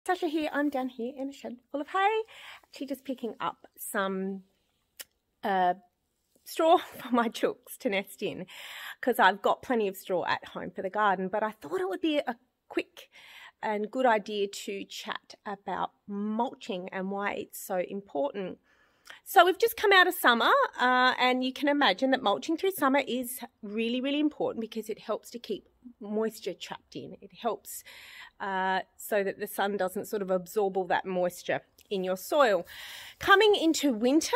Tasha here. I'm down here in a shed full of hay, actually just picking up some straw for my chooks to nest in, because I've got plenty of straw at home for the garden, but I thought it would be a quick and good idea to chat about mulching and why it's so important. So we've just come out of summer and you can imagine that mulching through summer is really, really important because it helps to keep moisture trapped in. It helps so that the sun doesn't sort of absorb all that moisture in your soil. Coming into winter,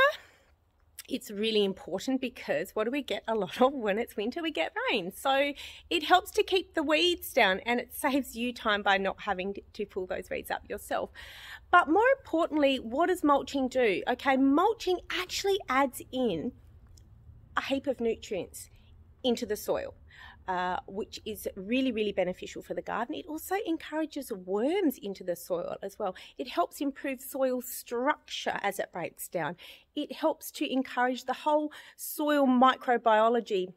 it's really important because what do we get a lot of when it's winter? We get rain. So it helps to keep the weeds down and it saves you time by not having to pull those weeds up yourself. But more importantly, what does mulching do? Okay, mulching actually adds in a heap of nutrients into the soil, which is really, really beneficial for the garden. It also encourages worms into the soil as well. It helps improve soil structure as it breaks down. It helps to encourage the whole soil microbiology.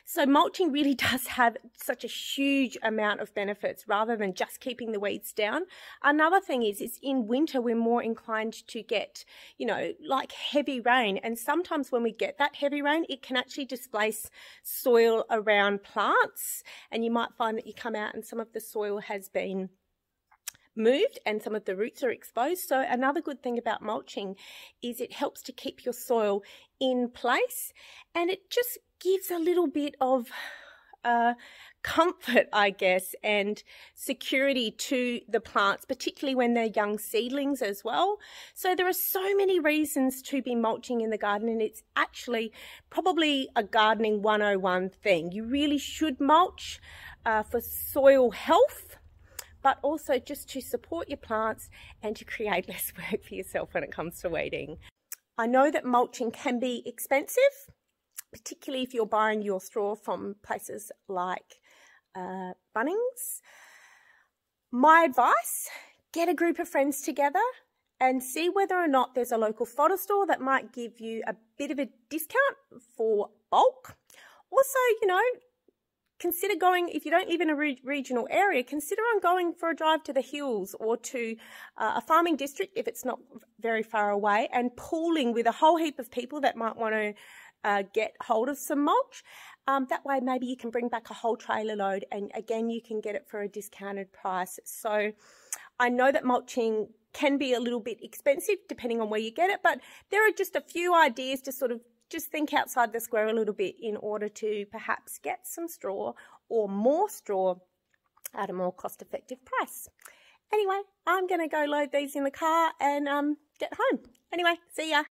So mulching really does have such a huge amount of benefits rather than just keeping the weeds down. Another thing is in winter we're more inclined to get, like heavy rain. And sometimes when we get that heavy rain, it can actually displace soil around plants. And you might find that you come out and some of the soil has been moved and some of the roots are exposed. So another good thing about mulching is it helps to keep your soil in place, and it just gives a little bit of comfort, I guess, and security to the plants, particularly when they're young seedlings as well. So there are so many reasons to be mulching in the garden, and it's actually probably a gardening 101 thing. You really should mulch for soil health, but also just to support your plants and to create less work for yourself when it comes to weeding. I know that mulching can be expensive, particularly if you're buying your straw from places like Bunnings. My advice, get a group of friends together and see whether or not there's a local fodder store that might give you a bit of a discount for bulk. Also, consider going, if you don't live in a regional area, consider on going for a drive to the hills or to a farming district if it's not very far away, and pooling with a whole heap of people that might want to get hold of some mulch. That way maybe you can bring back a whole trailer load, and again you can get it for a discounted price. So I know that mulching can be a little bit expensive depending on where you get it, but there are just a few ideas to sort of just think outside the square a little bit in order to perhaps get some straw or more straw at a more cost-effective price. Anyway, I'm going to go load these in the car and get home. Anyway, see ya.